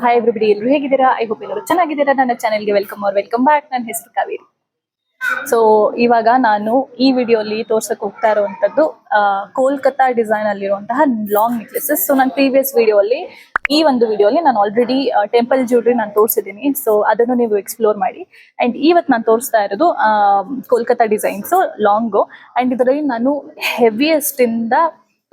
Hi everybody, ಎಲ್ಲರೂ ಹೇಗಿದ್ದೀರಾ? I hope ಎಲ್ಲರೂ ಚೆನ್ನಾಗಿದ್ದೀರಾ. ನನ್ನ ಚಾನೆಲ್ಗೆ ವೆಲ್ಕಮ್ ಬ್ಯಾಕ್. ನನ್ನ ಹೆಸರು ಕಾವೇರಿ. ಸೊ ಇವಾಗ ನಾನು ಈ ವಿಡಿಯೋಲಿ ತೋರ್ಸಕ್ ಹೋಗ್ತಾ ಇರುವಂತದ್ದು ಕೋಲ್ಕತ್ತಾ ಡಿಸೈನ್ ಅಲ್ಲಿರುವಂತಹ ಲಾಂಗ್ ನೆಕ್ಲೆಸಸ್. ಸೊ ನನ್ನ ಪ್ರೀವಿಯಸ್ ವಿಡಿಯೋಲಿ ಈ ಒಂದು ವಿಡಿಯೋಲಿ ನಾನು ಆಲ್ರೆಡಿ ಟೆಂಪಲ್ ಜ್ಯುವೆಲ್ರಿ ನಾನು ತೋರಿಸಿದ್ದೀನಿ. ಸೊ ಅದನ್ನು ನೀವು ಎಕ್ಸ್ಪ್ಲೋರ್ ಮಾಡಿ. ಅಂಡ್ ಇವತ್ತು ನಾನು ತೋರಿಸ್ತಾ ಇರೋದು ಕೋಲ್ಕತ್ತಾ ಡಿಸೈನ್ಸ್ ಲಾಂಗು. ಅಂಡ್ ಇದರಲ್ಲಿ ನಾನು ಹೆವಿಯೆಸ್ಟ್ ಇಂದ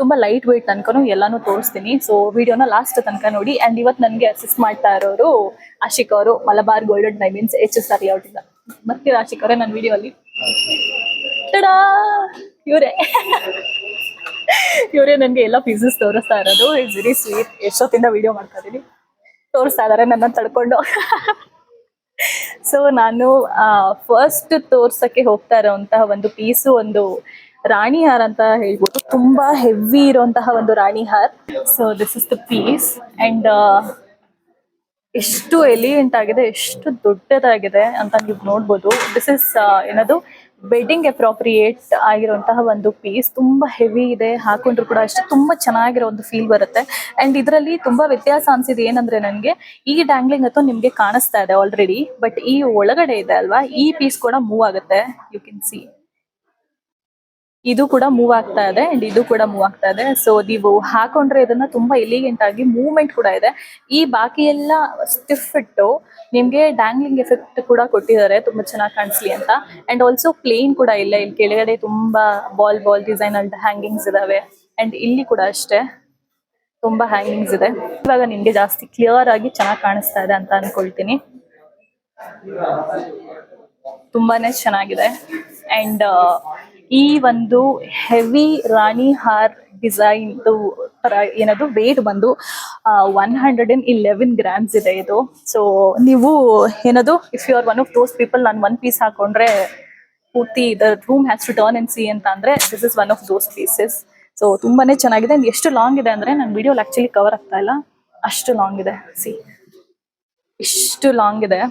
ತುಂಬಾ ಲೈಟ್ ವೇಟ್ ತನಕನು ಎಲ್ಲಾನು ತೋರಿಸ್ತೀನಿ. ಸೊ ವಿಡಿಯೋನ ಲಾಸ್ಟ್ ತನಕ ನೋಡಿ. ಅಂಡ್ ಇವತ್ತು ನನಗೆ ಅಸಿಸ್ಟ್ ಮಾಡ್ತಾ ಇರೋರು ಆಶಿಕ್ ಅವರು, Malabar golden diamonds HSR layout ಇಂದ. ಬರ್ತೀರಾ ಆಶಿಕ್ ಅವರೇ ನನ್ನ ವಿಡಿಯೋ ಅಲ್ಲಿ? ಇವರೇ ನನಗೆ ಎಲ್ಲ ಪೀಸಸ್ ತೋರಿಸ್ತಾ ಇರೋದು. It's very sweet. ಎಷ್ಟೊತ್ತಿಂದ ವಿಡಿಯೋ ಮಾಡ್ತಾ ಇದೀನಿ, ತೋರಿಸ್ತಾ ಇದಾರೆ ನನ್ನ ತಡ್ಕೊಂಡು. ಸೊ ನಾನು ಫಸ್ಟ್ ತೋರ್ಸಕ್ಕೆ ಹೋಗ್ತಾ ಇರೋಂತಹ ಒಂದು ಪೀಸು ಒಂದು ರಾಣಿ ಹಾರ್ ಅಂತ ಹೇಳ್ಬೋದು. ತುಂಬಾ ಹೆವಿ ಇರುವಂತಹ ಒಂದು ರಾಣಿ ಹಾರ್. So this is the piece. And ಎಷ್ಟು ಎಲಿಗೆಂಟ್ ಆಗಿದೆ, ಎಷ್ಟು ದೊಡ್ಡದಾಗಿದೆ ಅಂತ ನೀವು ನೋಡ್ಬೋದು. ದಿಸ್ ಇಸ್ ಏನದು ವೆಡ್ಡಿಂಗ್ ಅಪ್ರೋಪ್ರಿಯೇಟ್ ಆಗಿರುವಂತಹ ಒಂದು ಪೀಸ್. ತುಂಬಾ ಹೆವಿ ಇದೆ, ಹಾಕೊಂಡ್ರು ಕೂಡ ಅಷ್ಟೇ ತುಂಬಾ ಚೆನ್ನಾಗಿರೋ ಒಂದು ಫೀಲ್ ಬರುತ್ತೆ. ಅಂಡ್ ಇದರಲ್ಲಿ ತುಂಬಾ ವ್ಯತ್ಯಾಸ ಅನ್ಸಿದೆ ಏನಂದ್ರೆ, ನನಗೆ ಈ ಡ್ಯಾಂಗ್ಲಿಂಗ್ ಅಥವಾ ನಿಮ್ಗೆ ಕಾಣಿಸ್ತಾ ಇದೆ ಆಲ್ರೆಡಿ, ಬಟ್ ಈ ಒಳಗಡೆ ಇದೆ ಅಲ್ವಾ, ಈ ಪೀಸ್ ಕೂಡ ಮೂವ್ ಆಗುತ್ತೆ. ಯು ಕ್ಯಾನ್ ಸಿ ಇದು ಕೂಡ ಮೂವ್ ಆಗ್ತಾ ಇದೆ ಅಂಡ್ ಇದು ಕೂಡ ಮೂವ್ ಆಗ್ತಾ ಇದೆ. ಸೊ ನೀವು ಹಾಕೊಂಡ್ರೆ ಇದನ್ನ ತುಂಬಾ ಎಲಿಗೆಂಟ್ ಆಗಿ ಮೂವ್ಮೆಂಟ್ ಕೂಡ ಇದೆ. ಈ ಬಾಕಿ ಎಲ್ಲ ಸ್ಟಿಫ್ ಇಟ್ಟು ನಿಮ್ಗೆ ಡ್ಯಾಂಗ್ಲಿಂಗ್ ಎಫೆಕ್ಟ್ ಕೂಡ ಕೊಟ್ಟಿದ್ದಾರೆ, ತುಂಬಾ ಚೆನ್ನಾಗಿ ಕಾಣಿಸ್ಲಿ ಅಂತ. ಅಂಡ್ ಆಲ್ಸೋ ಪ್ಲೇನ್ ಕೂಡ ಇಲ್ಲ, ಇಲ್ಲಿ ಕೆಳಗಡೆ ತುಂಬಾ ಬಾಲ್ ಡಿಸೈನ್ ಅಂಡ್ ಹ್ಯಾಂಗಿಂಗ್ಸ್ ಇದಾವೆ. ಅಂಡ್ ಇಲ್ಲಿ ಕೂಡ ಅಷ್ಟೇ ತುಂಬಾ ಹ್ಯಾಂಗಿಂಗ್ಸ್ ಇದೆ. ಇವಾಗ ನಿಮ್ಗೆ ಜಾಸ್ತಿ ಕ್ಲಿಯರ್ ಆಗಿ ಚೆನ್ನಾಗಿ ಕಾಣಿಸ್ತಾ ಇದೆ ಅಂತ ಅನ್ಕೊಳ್ತೀನಿ. ತುಂಬಾನೇ ಚೆನ್ನಾಗಿದೆ. ಅಂಡ್ ಈ ಒಂದು ಹೆವಿ ರಾಣಿ ಹಾರ್ ಡಿಸೈನ್ ಏನದು ವೇಟ್ ಬಂದು 111 ಗ್ರಾಮ್ಸ್ ಇದೆ ಇದು. ಸೊ ನೀವು ಏನದು if you are one of those people, ನಾನು ಒನ್ ಪೀಸ್ ಹಾಕೊಂಡ್ರೆ ಪೂರ್ತಿ the room has to turn and see ಅಂತ ಅಂದ್ರೆ, this is one of those pieces. So ತುಂಬಾನೇ ಚೆನ್ನಾಗಿದೆ. ಎಷ್ಟು ಲಾಂಗ್ ಇದೆ ಅಂದ್ರೆ ನನ್ನ ವಿಡಿಯೋಲಿ ಆಕ್ಚುಲಿ ಕವರ್ ಆಗ್ತಾ ಇಲ್ಲ, ಅಷ್ಟು ಲಾಂಗ್ ಇದೆ. ಸಿ ಇಷ್ಟು ಲಾಂಗ್ ಇದೆ,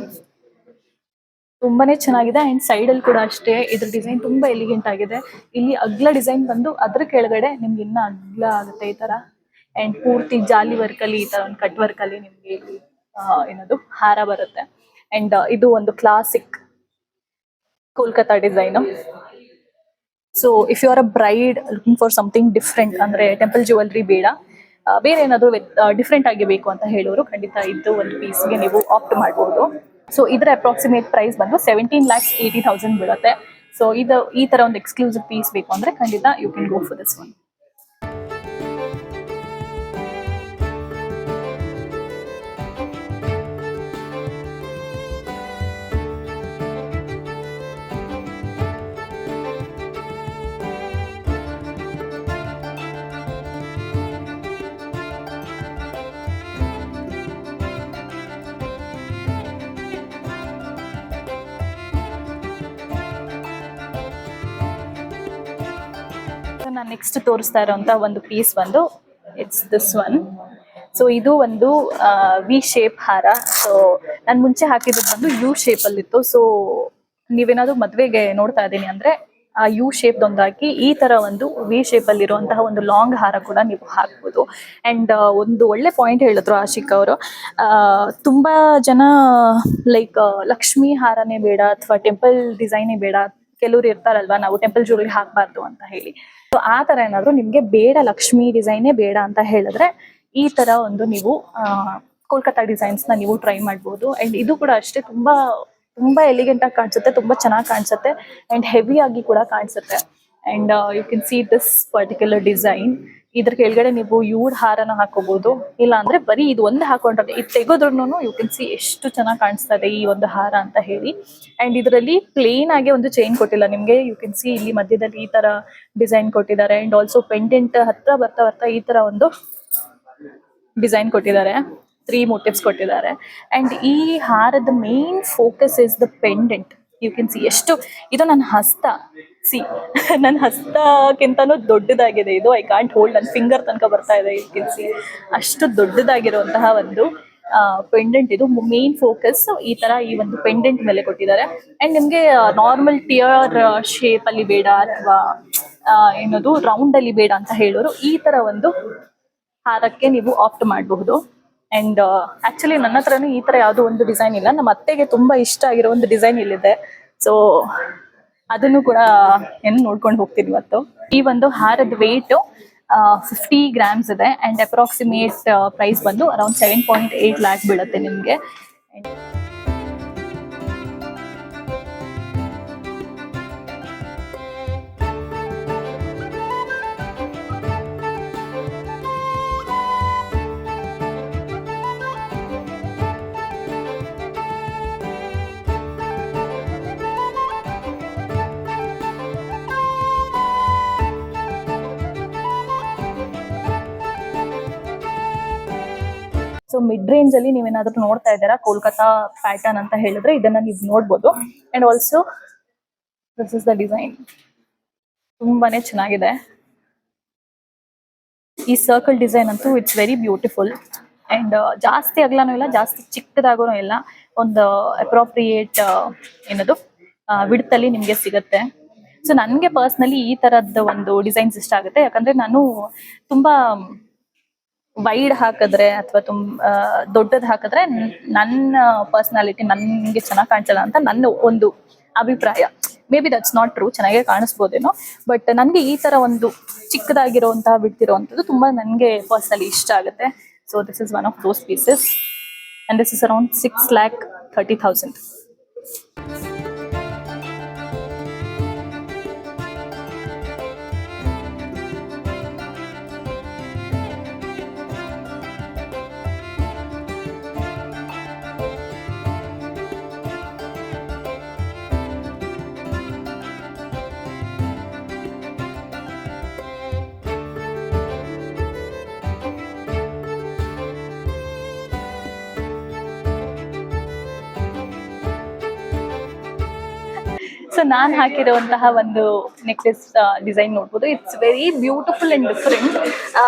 ತುಂಬಾನೇ ಚೆನ್ನಾಗಿದೆ. ಅಂಡ್ ಸೈಡ್ ಅಲ್ಲಿ ಕೂಡ ಅಷ್ಟೇ ಇದ್ರ ಡಿಸೈನ್ ತುಂಬಾ ಎಲಿಗೆಂಟ್ ಆಗಿದೆ. ಇಲ್ಲಿ ಅಗ್ಲ ಡಿಸೈನ್ ಬಂದು ಅದ್ರ ಕೆಳಗಡೆ ನಿಮ್ಗೆ ಇನ್ನ ಅಗ್ಲ ಆಗುತ್ತೆ ಈ ತರ. ಅಂಡ್ ಪೂರ್ತಿ ಜಾಲಿ ವರ್ಕ್ ಅಲ್ಲಿ ಈ ತರ ಒಂದು ಕಟ್ ವರ್ಕ್ ಅಲ್ಲಿ ನಿಮ್ಗೆ ಏನದು ಹಾರ ಬರುತ್ತೆ. ಅಂಡ್ ಇದು ಒಂದು classic Kolkata design. So if you are a bride looking for something different ಅಂದ್ರೆ ಟೆಂಪಲ್ ಜ್ಯುವೆಲ್ರಿ ಬೇಡ, ಬೇರೆ ಏನಾದ್ರು ಡಿಫ್ರೆಂಟ್ ಆಗಿ ಬೇಕು ಅಂತ ಹೇಳೋರು ಖಂಡಿತ ಇದು ಒಂದು ಪೀಸ್ಗೆ ನೀವು ಆಪ್ಟ್ ಮಾಡಬಹುದು. ಸೊ ಇದರ ಅಪ್ರಾಕ್ಸಿಮೇಟ್ ಪ್ರೈಸ್ ಬಂದು 17,80,000 ಬೀಳುತ್ತೆ. ಸೊ ಇದು ಈ ತರ ಒಂದು ಎಕ್ಸ್ಕ್ಲೂಸಿವ್ ಪೀಸ್ ಬೇಕು ಅಂದ್ರೆ ಖಂಡಿತ you can go for this one. ನಾನು ನೆಕ್ಸ್ಟ್ ತೋರಿಸ್ತಾ ಇರೋಂತ ಒಂದು ಪೀಸ್ ಬಂದು ಇಟ್ಸ್ ದಿಸ್ ಒನ್. ಸೊ ಇದು ಒಂದು ವಿ ಶೇಪ್ ಹಾರ. ಸೊ ನಾನು ಮುಂಚೆ ಹಾಕಿದ್ದು ಬಂದು ಯು ಶೇಪ್ ಅಲ್ಲಿ ಇತ್ತು. ಸೊ ನೀವೇನಾದ್ರು ಮದ್ವೆಗೆ ನೋಡ್ತಾ ಇದ್ದೀನಿ ಅಂದ್ರೆ ಆ ಯು ಶೇಪ್ ಒಂದು ಹಾಕಿ ಈ ತರ ಒಂದು ವಿ ಶೇಪ್ ಅಲ್ಲಿ ಇರುವಂತಹ ಒಂದು ಲಾಂಗ್ ಹಾರ ಕೂಡ ನೀವು ಹಾಕ್ಬೋದು. ಅಂಡ್ ಒಂದು ಒಳ್ಳೆ ಪಾಯಿಂಟ್ ಹೇಳಿದ್ರು ಆಶಿಕ್ ಅವರು, ತುಂಬಾ ಜನ ಲೈಕ್ ಲಕ್ಷ್ಮಿ ಹಾರನೇ ಬೇಡ ಅಥವಾ ಟೆಂಪಲ್ ಡಿಸೈನೇ ಬೇಡ, ಕೆಲವ್ರು ಇರ್ತಾರಲ್ವಾ ನಾವು ಟೆಂಪಲ್ ಜ್ಯುವೆಲ್ರಿ ಹಾಕ್ಬಾರ್ದು ಅಂತ ಹೇಳಿ. ಸೊ ಆ ತರ ಏನಾದ್ರು ನಿಮ್ಗೆ ಬೇಡ, ಲಕ್ಷ್ಮಿ ಡಿಸೈನೇ ಬೇಡ ಅಂತ ಹೇಳಿದ್ರೆ ಈ ತರ ಒಂದು ನೀವು ಕೋಲ್ಕತ್ತಾ ಡಿಸೈನ್ಸ್ ನ ನೀವು ಟ್ರೈ ಮಾಡ್ಬೋದು. ಅಂಡ್ ಇದು ಕೂಡ ಅಷ್ಟೇ ತುಂಬಾ ಎಲಿಗೆಂಟ್ ಆಗಿ ಕಾಣಿಸುತ್ತೆ, ತುಂಬಾ ಚೆನ್ನಾಗಿ ಕಾಣಿಸುತ್ತೆ ಅಂಡ್ ಹೆವಿ ಆಗಿ ಕೂಡ ಕಾಣಿಸುತ್ತೆ. And you can see this particular design. ಇದ್ರ ಕೆಳಗಡೆ ನೀವು ಯೂಡ್ ಹಾರನ ಹಾಕೋಬಹುದು, ಇಲ್ಲ ಅಂದ್ರೆ ಬರೀ ಇದು ಒಂದು ಹಾಕೊಂಡ್ರೆ ಇದು ತೆಗೋದ್ರೂ ಯು ಕ್ಯಾನ್ ಸಿ ಎಷ್ಟು ಚೆನ್ನಾಗಿ ಕಾಣಿಸ್ತಾ ಇದೆ ಈ ಒಂದು ಹಾರ ಅಂತ ಹೇಳಿ. ಅಂಡ್ ಇದರಲ್ಲಿ ಪ್ಲೇನ್ ಆಗಿ ಒಂದು ಚೈನ್ ಕೊಟ್ಟಿಲ್ಲ ನಿಮ್ಗೆ. ಯು ಕ್ಯಾನ್ ಸಿ ಇಲ್ಲಿ ಮಧ್ಯದಲ್ಲಿ ಈ ತರ ಡಿಸೈನ್ ಕೊಟ್ಟಿದ್ದಾರೆ. ಅಂಡ್ ಆಲ್ಸೋ ಪೆಂಡೆಂಟ್ ಹತ್ರ ಬರ್ತಾ ಈ ತರ ಒಂದು ಡಿಸೈನ್ ಕೊಟ್ಟಿದ್ದಾರೆ, 3 ಮೋಟಿವ್ಸ್ ಕೊಟ್ಟಿದ್ದಾರೆ. ಅಂಡ್ ಈ ಹಾರದ main focus is the pendant. You can see ಎಷ್ಟು ಇದು ನನ್ನ ಹಸ್ತ, ಸಿ ನನ್ನ ಹಸ್ತಕ್ಕಿಂತನೂ ದೊಡ್ಡದಾಗಿದೆ ಇದು. ಐ ಕಾಂಟ್ ಹೋಲ್ಡ್, ನನ್ನ ಫಿಂಗರ್ ತನಕ ಬರ್ತಾ ಇದೆ. ಯು ಕ್ಯಾನ್ ಸಿ ಅಷ್ಟು ದೊಡ್ಡದಾಗಿರುವಂತಹ ಒಂದು ಪೆಂಡೆಂಟ್. ಇದು ಮೇನ್ ಫೋಕಸ್ ಈ ತರ ಈ ಒಂದು ಪೆಂಡೆಂಟ್ ಮೇಲೆ ಕೊಟ್ಟಿದ್ದಾರೆ. ಅಂಡ್ ನಿಮ್ಗೆ ನಾರ್ಮಲ್ ಟಿಯರ್ ಶೇಪ್ ಅಲ್ಲಿ ಬೇಡ ಅಥವಾ ಏನದು ರೌಂಡ್ ಅಲ್ಲಿ ಬೇಡ ಅಂತ ಹೇಳೋರು ಈ ತರ ಒಂದು ಹಾರಕ್ಕೆ ನೀವು ಆಪ್ಟ್ ಮಾಡಬಹುದು. ಅಂಡ್ ಆಕ್ಚುಲಿ ನನ್ನ ಹತ್ರನೂ ಈ ತರ ಯಾವ್ದೋ ಒಂದು ಡಿಸೈನ್ ಇಲ್ಲ. ನಮ್ಮ ಅತ್ತೆಗೆ ತುಂಬಾ ಇಷ್ಟ ಆಗಿರೋ ಒಂದು ಡಿಸೈನ್ ಇಲ್ಲಿದೆ. ಸೊ ಅದನ್ನು ಕೂಡ ಏನು ನೋಡ್ಕೊಂಡು ಹೋಗ್ತೀನಿ ಇವತ್ತು. ಈ ಒಂದು ಹಾರದ ವೇಟ್ 50 ಗ್ರಾಮ್ಸ್ ಇದೆ ಅಂಡ್ ಅಪ್ರಾಕ್ಸಿಮೇಟ್ ಪ್ರೈಸ್ ಬಂದು ಅರೌಂಡ್ 7.8 ಲ್ಯಾಕ್ ಬೀಳುತ್ತೆ ನಿಮ್ಗೆ. ಸೊ ಮಿಡ್ ರೇಂಜ್ ಅಲ್ಲಿ ನೀವೇನಾದ್ರೂ ನೋಡ್ತಾ ಇದ್ದೀರಾ ಕೋಲ್ಕತಾ ಪ್ಯಾಟರ್ನ್ ಅಂತ ಹೇಳಿದ್ರೆ ಇದನ್ನ ನೀವು ನೋಡ್ಬೋದು. And also this is the design, ತುಂಬಾನೇ ಚೆನ್ನಾಗಿದೆ. ಈ ಸರ್ಕಲ್ ಡಿಸೈನ್ ಅಂತೂ ಇಟ್ಸ್ ವೆರಿ ಬ್ಯೂಟಿಫುಲ್ ಅಂಡ್ ಜಾಸ್ತಿ ಅಗಲನೂ ಇಲ್ಲ, ಜಾಸ್ತಿ ಚಿಕ್ಕದಾಗೂ ಇಲ್ಲ, ಒಂದು ಅಪ್ರೋಪ್ರಿಯೇಟ್ ಏನದು ವಿಡ್ತಲ್ಲಿ ನಿಮ್ಗೆ ಸಿಗುತ್ತೆ. ಸೊ ನನ್ಗೆ ಪರ್ಸ್ನಲಿ ಈ ತರದ್ದು ಒಂದು ಡಿಸೈನ್ಸ್ ಇಷ್ಟ ಆಗುತ್ತೆ, ಯಾಕಂದ್ರೆ ನಾನು ತುಂಬಾ ವೈಡ್ ಹಾಕಿದ್ರೆ ಅಥವಾ ದೊಡ್ಡದ್ ಹಾಕಿದ್ರೆ ನನ್ನ ಪರ್ಸನಾಲಿಟಿ ನನ್ಗೆ ಚೆನ್ನಾಗಿ ಕಾಣಿಸಲ್ಲ ಅಂತ ನನ್ನ ಒಂದು ಅಭಿಪ್ರಾಯ. May be that's not true, ಚೆನ್ನಾಗೇ ಕಾಣಿಸ್ಬೋದೇನೋ. ಬಟ್ ನನಗೆ ಈ ತರ ಒಂದು ಚಿಕ್ಕದಾಗಿರುವಂತಹ ಬಿಡ್ತಿರುವಂಥದ್ದು ತುಂಬಾ ನನಗೆ ಪರ್ಸನಲಿ ಇಷ್ಟ ಆಗುತ್ತೆ. So this is one of those pieces and this is around 6,30,000. So ನಾನ್ ಹಾಕಿರುವಂತಹ ಒಂದು ನೆಕ್ಲೆಸ್ ಡಿಸೈನ್ ನೋಡ್ಬೋದು. It's very beautiful and different.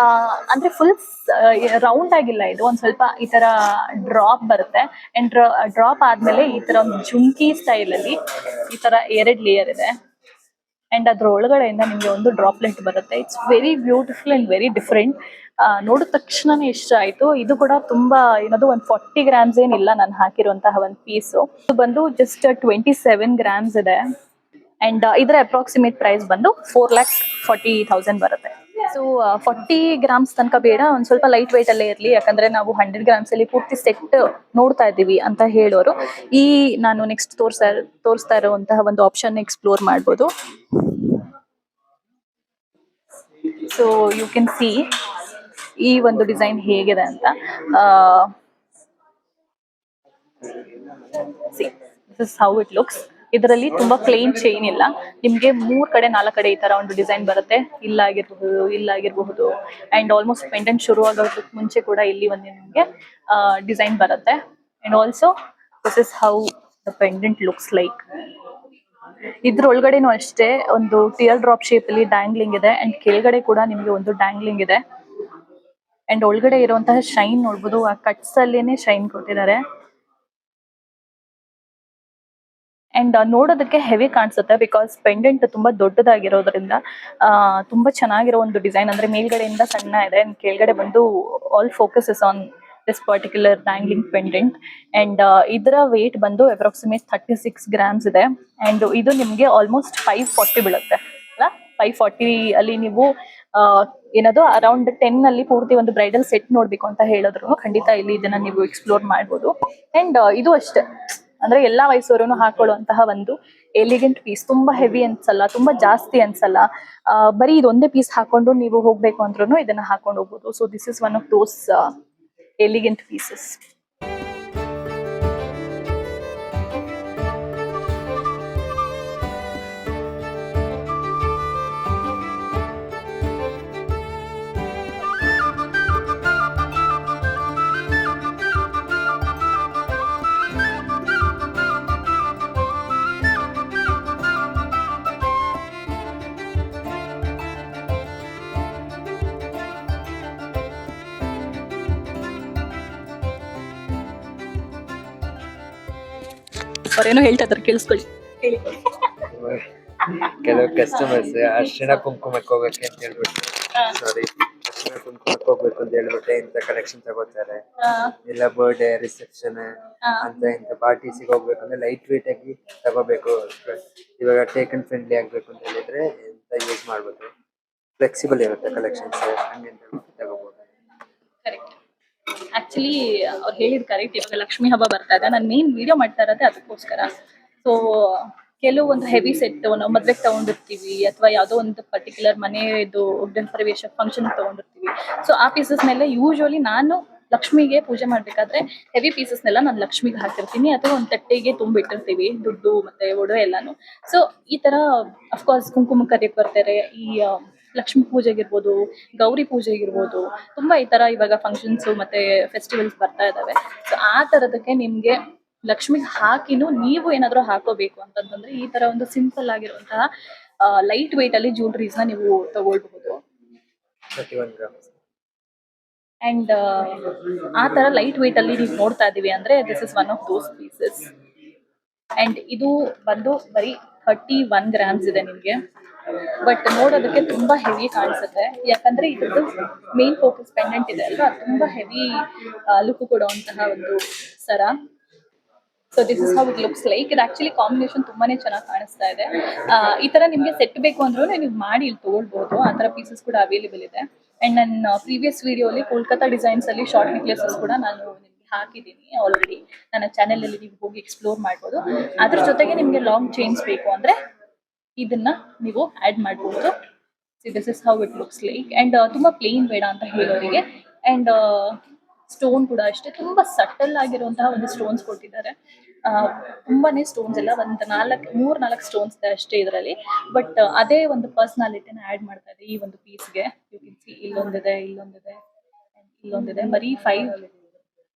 ಅಂದ್ರೆ ಫುಲ್ ರೌಂಡ್ ಆಗಿಲ್ಲ, ಇದು ಒಂದ್ ಸ್ವಲ್ಪ ಈ ತರ ಡ್ರಾಪ್ ಬರುತ್ತೆ ಅಂಡ್ ಡ್ರಾಪ್ ಆದ್ಮೇಲೆ ಈ ತರ ಒಂದು ಜುಮ್ಕಿ ಸ್ಟೈಲ್ ಅಲ್ಲಿ ಈ ತರ 2 ಲೇಯರ್ ಇದೆ ಅಂಡ್ ಅದ್ರ ಒಳಗಡೆಯಿಂದ ನಿಮ್ಗೆ ಒಂದು ಡ್ರಾಪ್ಲೆಟ್ ಬರುತ್ತೆ. It's very beautiful and very different. ನೋಡಿದ ತಕ್ಷಣನೇ ಇಷ್ಟ ಆಯ್ತು. ಇದು ಕೂಡ ತುಂಬಾ ಏನದು ಒಂದು 40 ಗ್ರಾಮ್ಸ್ ಏನಿಲ್ಲ ನಾನು ಹಾಕಿರುವಂತಹ ಒಂದು ಪೀಸು. ಇದು ಬಂದು ಜಸ್ಟ್ 27 ಗ್ರಾಮ್ಸ್ ಇದೆ ಅಂಡ್ ಇದರ ಅಪ್ರಾಕ್ಸಿಮೇಟ್ ಪ್ರೈಸ್ ಬಂದು 4,40,000 ಬರುತ್ತೆ. ಸೊ 40 ಗ್ರಾಮ್ಸ್ ತನಕ ಬೇಡ, ಒಂದ್ ಸ್ವಲ್ಪ ಲೈಟ್ weight ಅಲ್ಲೇ ಇರ್ಲಿ, ಯಾಕಂದ್ರೆ ನಾವು 100 ಗ್ರಾಮ್ಸ್ ಅಲ್ಲಿ ಪೂರ್ತಿ ಸೆಟ್ ನೋಡ್ತಾ ಇದ್ದೀವಿ ಅಂತ ಹೇಳೋರು ಈ ನಾನು ನೆಕ್ಸ್ಟ್ ತೋರಿಸ್ತಾ ಇರುವಂತಹ ಒಂದು ಆಪ್ಷನ್ ಎಕ್ಸ್ಪ್ಲೋರ್ ಮಾಡ್ಬೋದು. ಸೊ ಯು ಕ್ಯಾನ್ ಸಿ ಈ ಒಂದು ಡಿಸೈನ್ ಹೇಗಿದೆ ಅಂತ. This is how it looks. ಇದರಲ್ಲಿ ತುಂಬಾ ಪ್ಲೇನ್ ಚೈನ್ ಇಲ್ಲ, ನಿಮ್ಗೆ 3 ಕಡೆ 4 ಕಡೆ ಈ ತರ ಒಂದು ಡಿಸೈನ್ ಬರುತ್ತೆ. ಇಲ್ಲಾಗಿರಬಹುದು ಅಂಡ್ ಆಲ್ಮೋಸ್ಟ್ ಪೆಂಡೆಂಟ್ ಶುರು ಆಗೋದಕ್ಕೆ ಮುಂಚೆ ಕೂಡ ಇಲ್ಲಿ ಒಂದು ನಿಮ್ಗೆ ಡಿಸೈನ್ ಬರುತ್ತೆ. And also this is how the pendant looks like. ಇದ್ರೊಳಗಡೆನೂ ಅಷ್ಟೇ ಒಂದು ಟಿಯರ್ ಡ್ರಾಪ್ ಶೇಪ್ ಅಲ್ಲಿ ಡ್ಯಾಂಗ್ಲಿಂಗ್ ಇದೆ ಅಂಡ್ ಕೆಳಗಡೆ ಕೂಡ ನಿಮ್ಗೆ ಒಂದು ಡ್ಯಾಂಗ್ಲಿಂಗ್ ಇದೆ ಅಂಡ್ ಒಳಗಡೆ ಇರುವಂತಹ ಶೈನ್ ನೋಡ್ಬೋದು. ಆ ಕಟ್ಸ್ ಅಲ್ಲೇನೆ ಶೈನ್ ಕೊಟ್ಟಿದ್ದಾರೆ ಅಂಡ್ ನೋಡೋದಕ್ಕೆ ಹೆವಿ ಕಾಣಿಸುತ್ತೆ ಬಿಕಾಸ್ ಪೆಂಡೆಂಟ್ ತುಂಬಾ ದೊಡ್ಡದಾಗಿರೋದ್ರಿಂದ ತುಂಬಾ ಚೆನ್ನಾಗಿರೋ ಒಂದು ಡಿಸೈನ್. ಅಂದ್ರೆ ಮೇಲ್ಗಡೆಯಿಂದ ಸಣ್ಣ ಇದೆ ಅಂಡ್ ಕೆಳಗಡೆ ಬಂದು all focus is on this particular dangling pendant and ಇದರ ವೇಟ್ ಬಂದು ಅಪ್ರಾಕ್ಸಿಮೇಟ್ 36 ಗ್ರಾಮ್ಸ್ ಇದೆ ಅಂಡ್ ಇದು ನಿಮ್ಗೆ ಆಲ್ಮೋಸ್ಟ್ 540 ಬೀಳುತ್ತೆ ಅಲ್ಲ. 540 ಅಲ್ಲಿ ನೀವು ಏನದು ಅರೌಂಡ್ 10 ಅಲ್ಲಿ ಪೂರ್ತಿ ಒಂದು ಬ್ರೈಡಲ್ ಸೆಟ್ ನೋಡ್ಬೇಕು ಅಂತ ಹೇಳಿದ್ರು ಖಂಡಿತ ಇಲ್ಲಿ ಇದನ್ನ ನೀವು ಎಕ್ಸ್ಪ್ಲೋರ್ ಮಾಡ್ಬೋದು. ಅಂಡ್ ಇದು ಅಷ್ಟೇ, ಅಂದ್ರೆ ಎಲ್ಲಾ ವಯಸ್ಸವರೂ ಹಾಕೊಳ್ಳುವಂತಹ ಒಂದು ಎಲಿಗೆಂಟ್ ಪೀಸ್. ತುಂಬಾ ಹೆವಿ ಅನ್ಸಲ್ಲ, ತುಂಬಾ ಜಾಸ್ತಿ ಅನ್ಸಲ್ಲ. ಬರೀ ಇದೊಂದೇ ಪೀಸ್ ಹಾಕೊಂಡು ನೀವು ಹೋಗ್ಬೇಕು ಅಂದ್ರೂ ಇದನ್ನ ಹಾಕೊಂಡು ಹೋಗ್ಬೋದು. So this is one of those elegant pieces. ಅವ್ರೇನೋ ಹೇಳ್ತಾ ಇದಾರೆ, ಕೇಳಿಸ್ಕೊಳ್ಳಿ. ಹೇಳಿ. ಕೆಲವು ಕಸ್ಟಮರ್ಸ್ ಅರ್ಶಿಣ ಕುಂಕುಮಕ್ಕೆ ಹೋಗಕ್ಕೆ ಅಂತ ಹೇಳ್ಬಿಟ್ಟು ಸಾರಿ ಕುಂಕುಮಕ್ಕೆ ಹೋಗ್ಬೇಕು ಅಂತ ಹೇಳ್ಬಿಟ್ಟೆ ಇಂಥ ಕಲೆಕ್ಷನ್ ತಗೋತಾರೆ. ಇಲ್ಲ ಬರ್ಡೇ ರಿಸೆಪ್ಷನ್ ಅಂತ ಇಂಥ ಪಾರ್ಟೀಸಿಗೆ ಹೋಗ್ಬೇಕು ಅಂದ್ರೆ ಲೈಟ್ ವೇಟ್ ಆಗಿ ತಗೋಬೇಕು. ಇವಾಗ ಟೇಕನ್ ಫ್ರೆಂಡ್ಲಿ ಆಗ್ಬೇಕು ಅಂತ ಹೇಳಿದ್ರೆ ಇಂಥ ಯೂಸ್ ಮಾಡ್ಬೋದು. ಫ್ಲೆಕ್ಸಿಬಲ್ ಇರುತ್ತೆ ಕಲೆಕ್ಷನ್ಸ್, ಹಂಗೆ ತಗೋಬಹುದು. ಕರೆಕ್ಟ್. ಆಕ್ಚುಲಿ ಅವ್ರು ಹೇಳಿದ್ ಕರೆಕ್ಟ್. ಇವಾಗ ಲಕ್ಷ್ಮಿ ಹಬ್ಬ ಬರ್ತಾ ಇದೆ, ನಾನು ಮೇನ್ ವಿಡಿಯೋ ಮಾಡ್ತಾ ಇರೋದೇ ಅದಕ್ಕೋಸ್ಕರ. ಸೊ ಕೆಲವೊಂದು ಹೆವಿ ಸೆಟ್ ನಾವು ಮದ್ವೆಗೆ ತಗೊಂಡಿರ್ತೀವಿ ಅಥವಾ ಯಾವುದೋ ಒಂದು ಪರ್ಟಿಕ್ಯುಲರ್ ಮನೆಯದು ಗೃಹ ಪ್ರವೇಶ ಫಂಕ್ಷನ್ ತಗೊಂಡಿರ್ತೀವಿ. ಸೊ ಆ ಪೀಸಸ್ ಮೇಲೆ ಯೂಶುವಲಿ ನಾನು ಲಕ್ಷ್ಮಿಗೆ ಪೂಜೆ ಮಾಡ್ಬೇಕಾದ್ರೆ ಹೆವಿ ಪೀಸಸ್ನೆಲ್ಲ ನಾನು ಲಕ್ಷ್ಮಿಗೆ ಹಾಕಿರ್ತೀನಿ ಅಥವಾ ಒಂದು ತಟ್ಟೆಗೆ ತುಂಬಿಟ್ಟಿರ್ತೀವಿ ದುಡ್ಡು ಮತ್ತೆ ಒಡವೆ ಎಲ್ಲಾನು. ಸೊ ಈ ತರ ಅಫ್ಕೋರ್ಸ್ ಕುಂಕುಮ ಕರೆಯಕ್ ಬರ್ತಾರೆ. ಈ ಲಕ್ಷ್ಮಿ ಪೂಜೆಗಿರ್ಬೋದು, ಗೌರಿ ಪೂಜೆಗಿರ್ಬೋದು, ತುಂಬಾ ಈ ತರ ಇವಾಗ ಫಂಕ್ಷನ್ಸ್ ಮತ್ತೆ ಫೆಸ್ಟಿವಲ್ಸ್ ಬರ್ತಾ ಇದಾವೆ. ಸೊ ಆ ತರದಕ್ಕೆ ನಿಮ್ಗೆ ಲಕ್ಷ್ಮಿಗೆ ಹಾಕಿನೂ ನೀವು ಏನಾದ್ರು ಹಾಕೋಬೇಕು ಅಂತಂದ್ರೆ ಈ ತರ ಒಂದು ಸಿಂಪಲ್ ಆಗಿರುವಂತಹ ಲೈಟ್ ವೇಟ್ ಅಲ್ಲಿ ಜ್ಯುವೆಲರೀಸ್ ನ ನೀವು ತಗೊಳ್ಬಹುದು. 31 grams. ಅಂಡ್ ಆ ತರ ಲೈಟ್ ವೇಟ್ ಅಲ್ಲಿ ನೀವು ನೋಡ್ತಾ ಇದೀವಿ ಅಂದ್ರೆ this is one of those pieces. And ಇದು ಬಂದು ಬರೀ 31 ಗ್ರಾಮ್ಸ್ ಇದೆ ನಿಮ್ಗೆ. ಬಟ್ ನೋಡೋದಕ್ಕೆ ತುಂಬಾ ಹೆವಿ ಕಾಣಿಸುತ್ತೆ, ಯಾಕಂದ್ರೆ ಇದ್ರದ್ದು ಮೇನ್ ಫೋಕಸ್ ಪೆಂಡೆಂಟ್ ಇದೆ ಅಲ್ವಾ, ತುಂಬಾ ಹೆವಿ ಲುಕ್ ಕೊಡುವಂತಹ ಒಂದು ಸರ. So this is how it looks like. ಇದು ಆಕ್ಚುಲಿ ಕಾಂಬಿನೇಷನ್ ತುಂಬಾನೇ ಚೆನ್ನಾಗಿ ಕಾಣಿಸ್ತಾ ಇದೆ. ಈ ತರ ನಿಮ್ಗೆ ಸೆಟ್ ಬೇಕು ಅಂದ್ರೂ ನೀವು ಮಾಡಿ ಇಲ್ಲಿ ತಗೊಳ್ಬಹುದು. ಆ ತರ ಪೀಸಸ್ ಕೂಡ ಅವೈಲೇಬಲ್ ಇದೆ. ಅಂಡ್ ನನ್ನ ಪ್ರೀವಿಯಸ್ ವಿಡಿಯೋಲಿ ಕೋಲ್ಕತ್ತಾ ಡಿಸೈನ್ಸ್ ಅಲ್ಲಿ ಶಾರ್ಟ್ ನೆಕ್ಲೆಸಸ್ ಕೂಡ ನಾನು ನಿಮ್ಗೆ ಹಾಕಿದ್ದೀನಿ ಆಲ್ರೆಡಿ. ನನ್ನ ಚಾನೆಲ್ ಅಲ್ಲಿ ನೀವು ಹೋಗಿ ಎಕ್ಸ್ಪ್ಲೋರ್ ಮಾಡ್ಬೋದು. ಅದ್ರ ಜೊತೆಗೆ ನಿಮ್ಗೆ ಲಾಂಗ್ ಚೈನ್ಸ್ ಬೇಕು ಅಂದ್ರೆ ಇದನ್ನ ನೀವು ಆಡ್ ಮಾಡಬಹುದು. This is how it looks like. And ತುಂಬಾ ಪ್ಲೇನ್ ಬೇಡ ಅಂತ ಹೇಳೋರಿಗೆ. ಅಂಡ್ ಸ್ಟೋನ್ ಕೂಡ ಅಷ್ಟೇ ತುಂಬಾ ಸಟಲ್ ಆಗಿರುವಂತಹ ಒಂದು ಸ್ಟೋನ್ಸ್ ಕೊಟ್ಟಿದ್ದಾರೆ. ತುಂಬಾನೇ ಸ್ಟೋನ್ಸ್ ಎಲ್ಲ ಒಂದು 4 ಸ್ಟೋನ್ಸ್ ಇದೆ ಅಷ್ಟೇ ಇದರಲ್ಲಿ. ಬಟ್ ಅದೇ ಒಂದು ಪರ್ಸನಾಲಿಟಿನ ಆಡ್ ಮಾಡ್ತಾ ಇದೆ ಈ ಒಂದು ಪೀಸ್ಗೆ. ಯು ಕ್ಯಾನ್ ಸಿ ಇಲ್ಲೊಂದಿದೆ, ಇಲ್ಲೊಂದಿದೆ, ಇಲ್ಲೊಂದಿದೆ. ಬರೀ 5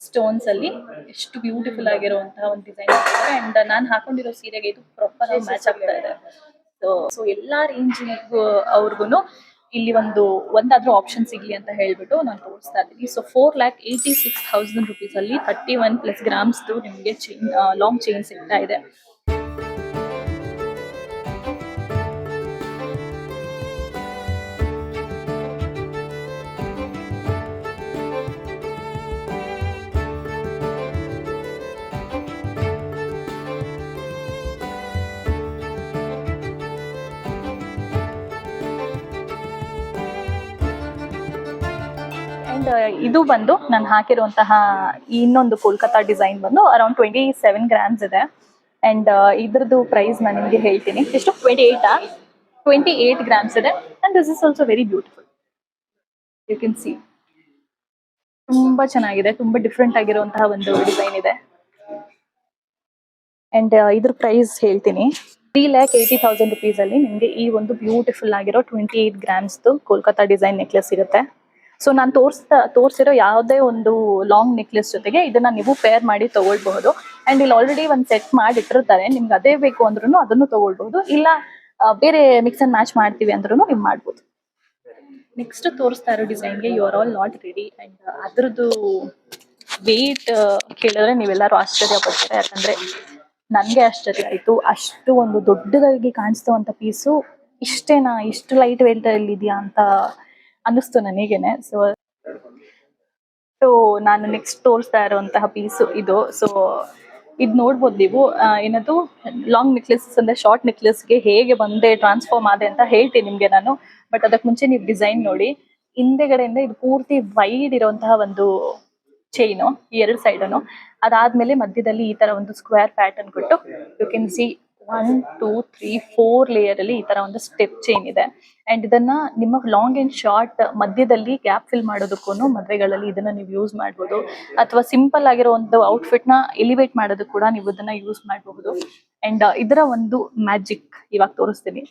ಸ್ಟೋನ್ಸ್ ಅಲ್ಲಿ ಎಷ್ಟು ಬ್ಯೂಟಿಫುಲ್ ಆಗಿರುವಂತಹ ಒಂದು ಡಿಸೈನ್. ಅಂಡ್ ನಾನು ಹಾಕೊಂಡಿರೋ ಸೀರೆಗೆ ಇದು ಪ್ರಾಪರ್ ಆಗಿ ಮ್ಯಾಚ್ ಆಗ್ತಾ ಇದೆ. ಸೊ ಎಲ್ಲಾ ರೇಂಜ್ ಅವ್ರಿಗೂ ಇಲ್ಲಿ ಒಂದಾದ್ರೂ ಆಪ್ಷನ್ ಸಿಗ್ಲಿ ಅಂತ ಹೇಳ್ಬಿಟ್ಟು ನಾನು ತೋರಿಸ್ತಾ ಇದ್ದೀನಿ. ಸೊ 4,86,000 rupees ಅಲ್ಲಿ 31+ ಗ್ರಾಮ್ಸ್ ನಿಮಗೆ ಲಾಂಗ್ ಚೈನ್ ಸಿಗ್ತಾ ಇದೆ. ಇದು ಬಂದು ನಾನು ಹಾಕಿರುವಂತಹ ಇನ್ನೊಂದು ಕೋಲ್ಕತ್ತಾ ಡಿಸೈನ್ ಬಂದು ಅರೌಂಡ್ 27 ಗ್ರಾಮ್ಸ್ ಇದೆ. ಅಂಡ್ ಇದ್ರದ್ದು ಪ್ರೈಸ್ ನಾನು ನಿಮಗೆ ಹೇಳ್ತೀನಿ. ಎಷ್ಟು? 28 ಗ್ರಾಮ್ಸ್ ಇದೆ. And this is also very beautiful. You can see ತುಂಬಾ ಚೆನ್ನಾಗಿದೆ, ತುಂಬಾ ಡಿಫ್ರೆಂಟ್ ಆಗಿರುವಂತಹ ಒಂದು ಡಿಸೈನ್ ಇದೆ. ಅಂಡ್ ಇದ್ರ ಪ್ರೈಸ್ ಹೇಳ್ತೀನಿ. 3,80,000 rupees ಅಲ್ಲಿ ನಿಮಗೆ ಈ ಒಂದು ಬ್ಯೂಟಿಫುಲ್ ಆಗಿರೋ 28 ಗ್ರಾಮ್ಸ್ ಕೋಲ್ಕತ್ತಾ ಡಿಸೈನ್ ನೆಕ್ಲೆಸ್ ಸಿಗುತ್ತೆ. ಸೊ ನಾನು ತೋರಿಸಿರೋ ಯಾವುದೇ ಒಂದು ಲಾಂಗ್ ನೆಕ್ಲೆಸ್ ಜೊತೆಗೆ ಇದನ್ನ ನೀವು ಪೇರ್ ಮಾಡಿ ತಗೊಳ್ಬಹುದು. ಅಂಡ್ ಇಲ್ಲಿ ಆಲ್ರೆಡಿ ಒಂದು ಸೆಟ್ ಮಾಡಿ ಇಟ್ಟಿರ್ತಾರೆ. ನಿಮ್ಗೆ ಅದೇ ಬೇಕು ಅಂದ್ರೂ ಅದನ್ನು ತಗೊಳ್ಬಹುದು, ಇಲ್ಲ ಬೇರೆ ಮಿಕ್ಸ್ ಅಂಡ್ ಮ್ಯಾಚ್ ಮಾಡ್ತೀವಿ ಅಂದ್ರೂ ನೀವು ಮಾಡ್ಬೋದು. ನೆಕ್ಸ್ಟ್ ತೋರಿಸ್ತಾ ಇರೋ ಡಿಸೈನ್ಗೆ you are all not ready. And ಅದ್ರದ್ದು ವೇಟ್ ಕೇಳಿದ್ರೆ ನೀವೆಲ್ಲರೂ ಆಶ್ಚರ್ಯ ಪಡ್ತೀರಾ, ಯಾಕಂದ್ರೆ ನನ್ಗೆ ಆಶ್ಚರ್ಯ ಆಯ್ತು. ಅಷ್ಟು ಒಂದು ದೊಡ್ಡದಾಗಿ ಕಾಣಿಸ್ತುವಂತ ಪೀಸು ಇಷ್ಟೇನಾ, ಇಷ್ಟು ಲೈಟ್ ವೇಟ್ ಅಲ್ಲಿ ಇದೆಯಾ ಅಂತ ಅನ್ನಿಸ್ತು ನನಗೇನೆ. ಸೊ ನಾನು ನೆಕ್ಸ್ಟ್ ತೋರಿಸ್ತಾ ಇರುವಂತಹ ಪೀಸು ಇದು. ಸೊ ಇದು ನೋಡ್ಬೋದು ನೀವು. ಏನದು ಲಾಂಗ್ ನೆಕ್ಲೆಸಸ್ ಅಂದ್ರೆ ಶಾರ್ಟ್ ನೆಕ್ಲೆಸ್ಗೆ ಹೇಗೆ ಬಂದೆ ಟ್ರಾನ್ಸ್ಫಾರ್ಮ್ ಆದೆ ಅಂತ ಹೇಳ್ತೀನಿ ನಿಮ್ಗೆ ನಾನು. ಬಟ್ ಅದಕ್ಕೆ ಮುಂಚೆ ನೀವು ಡಿಸೈನ್ ನೋಡಿ. ಹಿಂದೆಗಡೆಯಿಂದ ಇದು ಪೂರ್ತಿ ವೈಡ್ ಇರುವಂತಹ ಒಂದು ಚೈನು, ಈ 2 ಸೈಡನು. ಅದಾದ್ಮೇಲೆ ಮಧ್ಯದಲ್ಲಿ ಈ ತರ ಒಂದು ಸ್ಕ್ವೇರ್ ಪ್ಯಾಟರ್ನ್ ಕೊಟ್ಟು ಯು ಕ್ಯಾನ್ ಸಿ 1 2 3 4 ಲೇಯರ್ ಅಲ್ಲಿ ಈ ತರ ಒಂದು ಸ್ಟೆಪ್ ಚೈನ್ ಇದೆ. ಅಂಡ್ ಇದನ್ನ ನಿಮ್ಮ ಲಾಂಗ್ ಅಂಡ್ ಶಾರ್ಟ್ ಮಧ್ಯದಲ್ಲಿ ಗ್ಯಾಪ್ ಫಿಲ್ ಮಾಡೋದಕ್ಕೂ ಮದ್ವೆಗಳಲ್ಲಿ ಇದನ್ನ ನೀವು ಯೂಸ್ ಮಾಡಬಹುದು. ಅಥವಾ ಸಿಂಪಲ್ ಆಗಿರೋ ಒಂದು ಔಟ್ಫಿಟ್ ನ ಎಲಿವೇಟ್ ಮಾಡೋದಕ್ಕೆ ಕೂಡ ನೀವು ಇದನ್ನ ಯೂಸ್ ಮಾಡಬಹುದು. ಅಂಡ್ ಇದರ ಒಂದು ಮ್ಯಾಜಿಕ್ ಇವಾಗ ತೋರಿಸ್ತೀನಿ.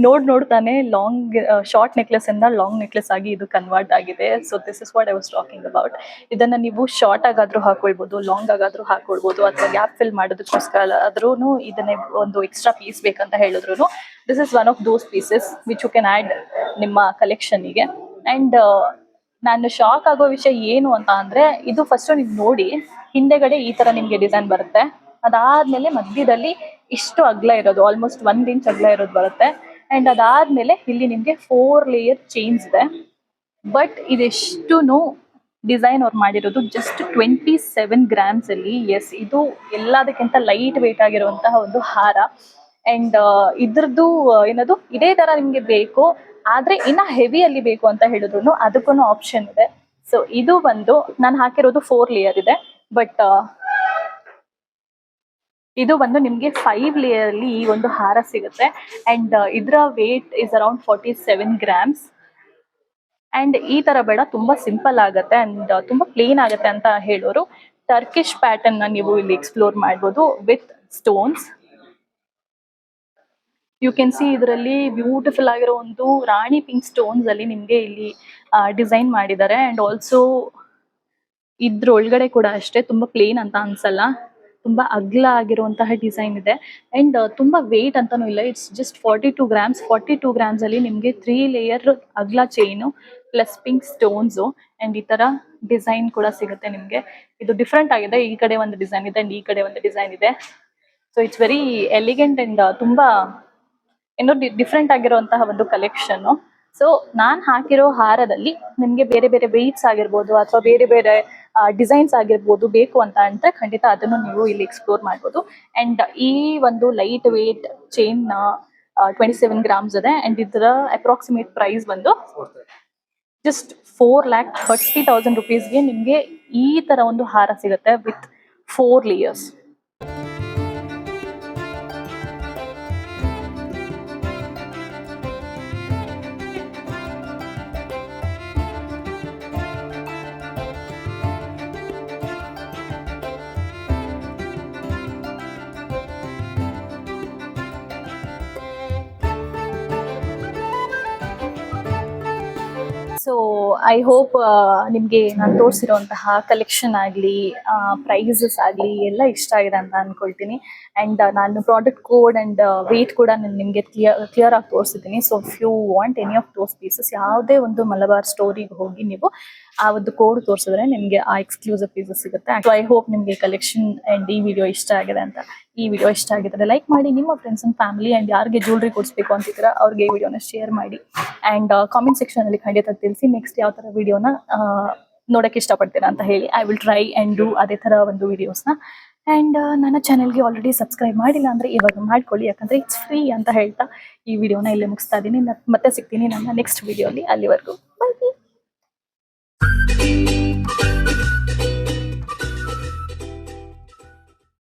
ನೋಡ್ತಾನೆ ಲಾಂಗ್ ಶಾರ್ಟ್ ನೆಕ್ಲೆಸ್ ಇಂದ ಲಾಂಗ್ ನೆಕ್ಲೆಸ್ ಆಗಿ ಇದು ಕನ್ವರ್ಟ್ ಆಗಿದೆ. So this is what I was talking about. ಇದನ್ನ ನೀವು ಶಾರ್ಟ್ ಆಗಾದ್ರೂ ಹಾಕೊಳ್ಬಹುದು, ಲಾಂಗ್ ಆಗಾದ್ರೂ ಹಾಕೊಳ್ಬಹುದು, ಅಥವಾ ಗ್ಯಾಪ್ ಫಿಲ್ ಮಾಡೋದಕ್ಕೋಸ್ಕರ ಆದ್ರೂ ಇದನ್ನೇ ಒಂದು ಎಕ್ಸ್ಟ್ರಾ ಪೀಸ್ ಬೇಕಂತ ಹೇಳಿದ್ರು this is one of those pieces which you can add ನಿಮ್ಮ ಕಲೆಕ್ಷನ್ಗೆ. ಅಂಡ್ ನಾನು ಶಾಕ್ ಆಗೋ ವಿಷಯ ಏನು ಅಂತ ಅಂದ್ರೆ, ಇದು ಫಸ್ಟ್ ನೀವು ನೋಡಿ, ಹಿಂದೆಗಡೆ ಈ ತರ ನಿಮ್ಗೆ ಡಿಸೈನ್ ಬರುತ್ತೆ. ಅದಾದ್ಮೇಲೆ ಮಧ್ಯದಲ್ಲಿ ಇಷ್ಟು ಅಗ್ಲ ಇರೋದು, ಆಲ್ಮೋಸ್ಟ್ 1 ಇಂಚ್ ಅಗ್ಲ ಇರೋದು ಬರುತ್ತೆ. ಅಂಡ್ ಅದಾದ್ಮೇಲೆ ಇಲ್ಲಿ ನಿಮ್ಗೆ 4 ಲೇಯರ್ ಚೈನ್ಸ್ ಇದೆ. ಬಟ್ ಇದೆಷ್ಟುನು ಡಿಸೈನ್ ಅವ್ರು ಮಾಡಿರೋದು ಜಸ್ಟ್ 27 ಗ್ರಾಮ್ಸ್ ಅಲ್ಲಿ. ಎಸ್, ಇದು ಎಲ್ಲದಕ್ಕಿಂತ ಲೈಟ್ ವೇಟ್ ಆಗಿರುವಂತಹ ಒಂದು ಹಾರ. ಅಂಡ್ ಇದ್ರದ್ದು ಏನದು, ಇದೇ ತರ ನಿಮ್ಗೆ ಬೇಕು ಆದ್ರೆ ಇನ್ನ ಹೆವಿಯಲ್ಲಿ ಬೇಕು ಅಂತ ಹೇಳಿದ್ರು ಅದಕ್ಕೂ ಆಪ್ಷನ್ ಇದೆ. ಸೊ ಇದು ಬಂದು ನಾನು ಹಾಕಿರೋದು 4 ಲೇಯರ್ ಇದೆ. ಬಟ್ ಇದು ಬಂದು ನಿಮ್ಗೆ 5 ಲೇಯರ್ ಅಲ್ಲಿ ಈ ಒಂದು ಹಾರ ಸಿಗುತ್ತೆ. ಅಂಡ್ ಇದರ weight is around 47 grams. And ಈ ತರ ಬೇಡ, ತುಂಬಾ ಸಿಂಪಲ್ ಆಗತ್ತೆ ಅಂಡ್ ತುಂಬಾ ಪ್ಲೇನ್ ಆಗತ್ತೆ ಅಂತ ಹೇಳೋರು ಟರ್ಕಿಶ್ ಪ್ಯಾಟರ್ನ್ ನ ನೀವು ಇಲ್ಲಿ ಎಕ್ಸ್ಪ್ಲೋರ್ ಮಾಡ್ಬೋದು with stones. You can see ಇದರಲ್ಲಿ ಬ್ಯೂಟಿಫುಲ್ ಆಗಿರೋ ಒಂದು ರಾಣಿ ಪಿಂಕ್ ಸ್ಟೋನ್ಸ್ ಅಲ್ಲಿ ನಿಮ್ಗೆ ಇಲ್ಲಿ ಡಿಸೈನ್ ಮಾಡಿದ್ದಾರೆ. ಅಂಡ್ ಆಲ್ಸೋ ಇದ್ರೊಳಗಡೆ ಕೂಡ ಅಷ್ಟೇ, ತುಂಬಾ ಪ್ಲೇನ್ ಅಂತ ಅನ್ಸಲ್ಲ, ತುಂಬಾ ಅಗ್ಲ ಆಗಿರುವಂತಹ ಡಿಸೈನ್ ಇದೆ. ಅಂಡ್ ತುಂಬಾ ವೇಟ್ ಅಂತಾನು ಇಲ್ಲ. It's just 42 grams. 42 ಗ್ರಾಮ್ಸ್ ಅಲ್ಲಿ ನಿಮ್ಗೆ 3 ಲೇಯರ್ ಅಗ್ಲ chain plus pink stones and ಈ ತರ ಡಿಸೈನ್ ಕೂಡ ಸಿಗುತ್ತೆ ನಿಮ್ಗೆ. ಇದು ಡಿಫ್ರೆಂಟ್ ಆಗಿದೆ. ಈ ಕಡೆ ಒಂದು ಡಿಸೈನ್ ಇದೆ ಅಂಡ್ ಈ ಕಡೆ ಒಂದು ಡಿಸೈನ್ ಇದೆ. So it's very elegant and ತುಂಬಾ ಏನೋ ಡಿಫ್ರೆಂಟ್ ಆಗಿರುವಂತಹ ಒಂದು ಕಲೆಕ್ಷನ್. ಸೊ ನಾನ್ ಹಾಕಿರೋ ಹಾರದಲ್ಲಿ ನಿಮ್ಗೆ ಬೇರೆ ಬೇರೆ ವೆಯ್ಟ್ಸ್ ಆಗಿರ್ಬೋದು ಅಥವಾ ಬೇರೆ ಬೇರೆ ಡಿಸೈನ್ಸ್ ಆಗಿರ್ಬೋದು ಬೇಕು ಅಂತ ಅಂದ್ರೆ ಖಂಡಿತ ಅದನ್ನು ನೀವು ಇಲ್ಲಿ ಎಕ್ಸ್ಪ್ಲೋರ್ ಮಾಡ್ಬೋದು. ಅಂಡ್ ಈ ಒಂದು ಲೈಟ್ ವೇಟ್ ಚೈನ್ 27 ಗ್ರಾಮ್ಸ್ ಇದೆ. ಅಂಡ್ ಇದರ ಅಪ್ರಾಕ್ಸಿಮೇಟ್ ಪ್ರೈಸ್ ಬಂದು ಜಸ್ಟ್ 4,30,000 ರುಪೀಸ್ಗೆ ನಿಮ್ಗೆ ಈ ತರ ಒಂದು ಹಾರ ಸಿಗುತ್ತೆ with 4 layers. So I hope ನಿಮಗೆ ನಾನು ತೋರಿಸಿರುವಂತಹ ಕಲೆಕ್ಷನ್ ಆಗಲಿ ಪ್ರೈಸಸ್ ಆಗಲಿ ಎಲ್ಲ ಇಷ್ಟ ಆಗಿದೆ ಅಂತ ಅನ್ಕೊಳ್ತೀನಿ. ಆ್ಯಂಡ್ ನಾನು ಪ್ರಾಡಕ್ಟ್ ಕೋಡ್ ಆ್ಯಂಡ್ ವೇಟ್ ಕೂಡ ನಾನು ನಿಮಗೆ ಕ್ಲಿಯರ್ ಆಗಿ ತೋರಿಸಿದ್ದೀನಿ. So if you want any of those pieces, ಯಾವುದೇ ಒಂದು ಮಲಬಾರ್ ಸ್ಟೋರಿಗೆ ಹೋಗಿ ನೀವು ಆ ಒಂದು ಕೋಡ್ ತೋರಿಸಿದ್ರೆ ನಿಮಗೆ ಆ ಎಕ್ಸ್ಕ್ಲೂಸಿವ್ ಪೀಸಸ್ ಸಿಗುತ್ತೆ. ಸೊ ಐ ಹೋಪ್ ನಿಮಗೆ ಕಲೆಕ್ಷನ್ ಆ್ಯಂಡ್ ಈ ವಿಡಿಯೋ ಇಷ್ಟ ಆಗಿದೆ ಅಂತ. ಈ ವಿಡಿಯೋ ಇಷ್ಟ ಆಗಿದ್ರೆ ಲೈಕ್ ಮಾಡಿ, ನಿಮ್ಮ ಫ್ರೆಂಡ್ಸ್ ಅಂಡ್ ಫ್ಯಾಮಿಲಿ ಆ್ಯಂಡ್ ಯಾರಿಗೆ ಜ್ಯುವೆಲ್ರಿ ಕೊಡಿಸ್ಬೇಕು ಅಂತಿದ್ರೆ ಅವ್ರಿಗೆ ಈ ವಿಡಿಯೋನ ಶೇರ್ ಮಾಡಿ. ಆ್ಯಂಡ್ ಕಾಮೆಂಟ್ ಸೆಕ್ಷನ್ ಅಲ್ಲಿ ಖಂಡಿತ ತಿಳಿಸಿ ನೆಕ್ಸ್ಟ್ ಯಾವ ಥರ ವಿಡಿಯೋನ ನೋಡೋಕ್ಕೆ ಇಷ್ಟಪಡ್ತೀರಾ ಅಂತ ಹೇಳಿ. I will try and do ಅದೇ ಥರ ಒಂದು ವಿಡಿಯೋಸ್ನ. ಆ್ಯಂಡ್ ನನ್ನ ಚಾನಲ್ಗೆ ಆಲ್ರೆಡಿ ಸಬ್ಸ್ಕ್ರೈಬ್ ಮಾಡಿಲ್ಲ ಅಂದರೆ ಇವಾಗ ಮಾಡ್ಕೊಳ್ಳಿ, ಯಾಕಂದರೆ ಇಟ್ಸ್ ಫ್ರೀ ಅಂತ ಹೇಳ್ತಾ ಈ ವಿಡಿಯೋನ ಇಲ್ಲೇ ಮುಗಿಸ್ತಾ ಇದ್ದೀನಿ. ಮತ್ತೆ ಸಿಗ್ತೀನಿ ನನ್ನ ನೆಕ್ಸ್ಟ್ ವಿಡಿಯೋಲಿ. ಅಲ್ಲಿವರೆಗೂ